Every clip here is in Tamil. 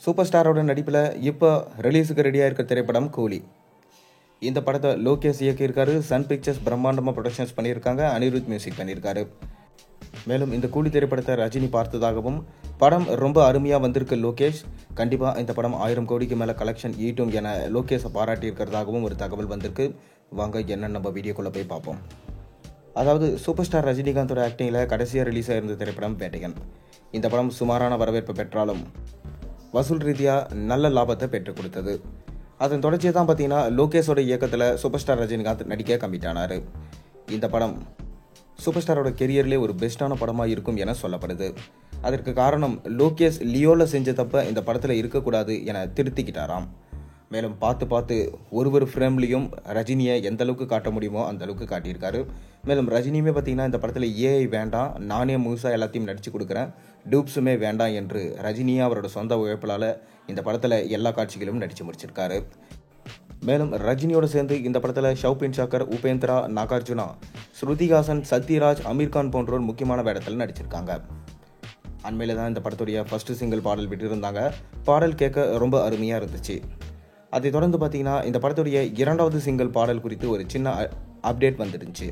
சூப்பர் ஸ்டாரோட நடிப்பில் இப்போ ரிலீஸுக்கு ரெடியாக இருக்க திரைப்படம் கூலி. இந்த படத்தை லோகேஷ் இயக்கியிருக்காரு. சன் பிக்சர்ஸ் பிரம்மாண்டமாக ப்ரொடக்ஷன்ஸ் பண்ணியிருக்காங்க. அனிருத் மியூசிக் பண்ணியிருக்காரு. மேலும் இந்த கூலி திரைப்படத்தை ரஜினி பார்த்ததாகவும் படம் ரொம்ப அருமையாக வந்திருக்கு, லோகேஷ் கண்டிப்பாக இந்த படம் 1000 கோடிக்கு மேலே கலெக்ஷன் ஈட்டும் என லோகேஷை பாராட்டியிருக்கிறதாகவும் ஒரு தகவல் வந்திருக்கு. வாங்க என்னன்னு நம்ம வீடியோக்குள்ளே போய் பார்ப்போம். அதாவது சூப்பர் ஸ்டார் ரஜினிகாந்தோட ஆக்டிங்கில் கடைசியாக ரிலீஸ் ஆயிருந்த திரைப்படம் வேட்டையன். இந்த படம் சுமாரான வரவேற்பு பெற்றாலும் வசூல் ரீதியாக நல்ல லாபத்தை பெற்றுக் கொடுத்தது. அதன் தொடர்ச்சியை தான் பார்த்தீங்கன்னா லோகேஷோட இயக்கத்தில் சூப்பர் ஸ்டார் ரஜினிகாந்த் நடிக்க கமிட் ஆனார். இந்த படம் சூப்பர் ஸ்டாரோட கெரியர்லேயே ஒரு பெஸ்ட்டான படமாக இருக்கும் என சொல்லப்படுது. அதற்கு காரணம் லோகேஷ் லியோவில் செஞ்ச தப்ப இந்த படத்தில் இருக்கக்கூடாது என திருத்திக்கிட்டாராம். மேலும் பார்த்து ஒரு ஃப்ரேம்லேயும் ரஜினியை எந்த அளவுக்கு காட்ட முடியுமோ அந்த அளவுக்கு காட்டியிருக்காரு. மேலும் ரஜினியுமே பார்த்தீங்கன்னா இந்த படத்தில் ஏஐ வேண்டாம், நானே முழுசாக எல்லாத்தையும் நடித்து கொடுக்குறேன், டூப்ஸுமே வேண்டாம் என்று ரஜினியை அவரோட சொந்த உழைப்பிலால் இந்த படத்தில் எல்லா காட்சிகளும் நடித்து முடிச்சிருக்காரு. மேலும் ரஜினியோடு சேர்ந்து இந்த படத்தில் ஷவுபின் ஷாக்கர், உபேந்திரா, நாகார்ஜுனா, ஸ்ருதிஹாசன், சத்யராஜ், அமீர்கான் போன்றோர் முக்கியமான வேடத்தில் நடிச்சிருக்காங்க. அண்மையில் தான் இந்த படத்துடைய ஃபர்ஸ்ட் சிங்கிள் பாடல் விட்டுருந்தாங்க. பாடல் கேட்க ரொம்ப அருமையாக இருந்துச்சு. அதை தொடர்ந்து பார்த்தீங்கன்னா இந்த படத்துடைய 2வது சிங்கிள் பாடல் குறித்து ஒரு சின்ன அப்டேட் வந்துருந்துச்சு.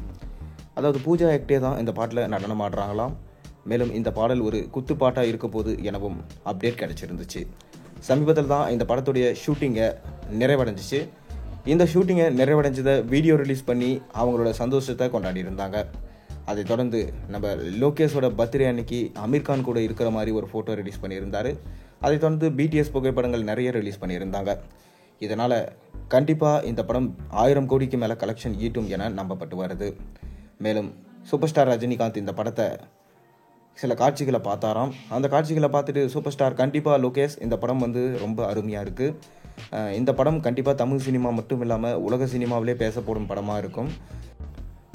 அதாவது பூஜா ஹெக்டே தான் இந்த பாட்டில் நடனம் ஆடுறாங்களாம். மேலும் இந்த பாடல் ஒரு குத்துப்பாட்டாக இருக்க போது எனவும் அப்டேட் கிடச்சிருந்துச்சு. சமீபத்தில் தான் இந்த படத்துடைய ஷூட்டிங்கை நிறைவடைஞ்சிச்சு. இந்த ஷூட்டிங்கை நிறைவடைஞ்சதை வீடியோ ரிலீஸ் பண்ணி அவங்களோட சந்தோஷத்தை கொண்டாடி இருந்தாங்க. அதை தொடர்ந்து நம்ம லோகேஷோட பர்த்டே அன்னைக்கு அமீர்கான் கூட இருக்கிற மாதிரி ஒரு ஃபோட்டோ ரிலீஸ் பண்ணியிருந்தார். அதை தொடர்ந்து பிடிஎஸ் புகைப்படங்கள் நிறைய ரிலீஸ் பண்ணியிருந்தாங்க. இதனால் கண்டிப்பாக இந்த படம் 1000 கோடிக்கு மேலே கலெக்ஷன் ஈட்டும் என நம்பப்பட்டு வருது. மேலும் சூப்பர் ஸ்டார் ரஜினிகாந்த் இந்த படத்தை சில காட்சிகளை பார்த்தாராம். அந்த காட்சிகளை பார்த்துட்டு சூப்பர் ஸ்டார் கண்டிப்பாக லோகேஷ் இந்த படம் ரொம்ப அருமையாக இருக்குது, இந்த படம் கண்டிப்பாக தமிழ் சினிமா மட்டும் இல்லாமல் உலக சினிமாவிலே பேசப்படும் படமாக இருக்கும்,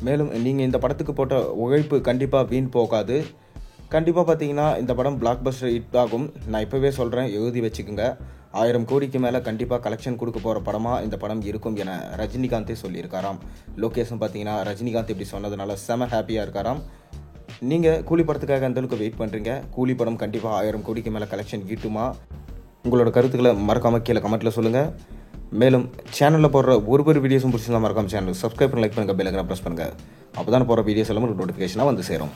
மேலும் நீங்கள் இந்த படத்துக்கு போட்ட உழைப்பு கண்டிப்பாக வீண் போகாது, கண்டிப்பாக பார்த்தீங்கன்னா இந்த படம் பிளாக் பஸ்டர் ஹிட் ஆகும், நான் இப்போவே சொல்கிறேன், எழுதி வச்சுக்கோங்க, 1000 கோடிக்கு மேலே கண்டிப்பாக கலெக்ஷன் கொடுக்க போகிற படமாக இந்த படம் இருக்கும் என ரஜினிகாந்தே சொல்லியிருக்காராம். லோகேஷும் பார்த்தீங்கன்னா ரஜினிகாந்த் இப்படி சொன்னதுனால செம ஹாப்பியாக இருக்காராம். நீங்கள் கூலி படத்துக்காக அந்தளவுக்கு வெயிட் பண்ணுறீங்க, கூலி படம் கண்டிப்பாக 1000 கோடிக்கு மேலே கலெக்ஷன் ஈட்டுமா? உங்களோட கருத்துக்களை மறக்காமல் கீழே கமெண்ட்டில் சொல்லுங்கள். மேலும் சேனலில் போடுற ஒரு வீடியோஸும் பிடிச்சிருந்தா மறக்காமல் சேனல் சப்ஸ்கிரைப் பண்ணி லைக் பண்ணுங்கள், பெல் ஐகானை ப்ரெஸ் பண்ணுங்கள். அப்போ தான் போகிற வீடியோஸ் எல்லாம் உங்களுக்கு நோட்டிஃபிகேஷனாக வந்து சேரும்.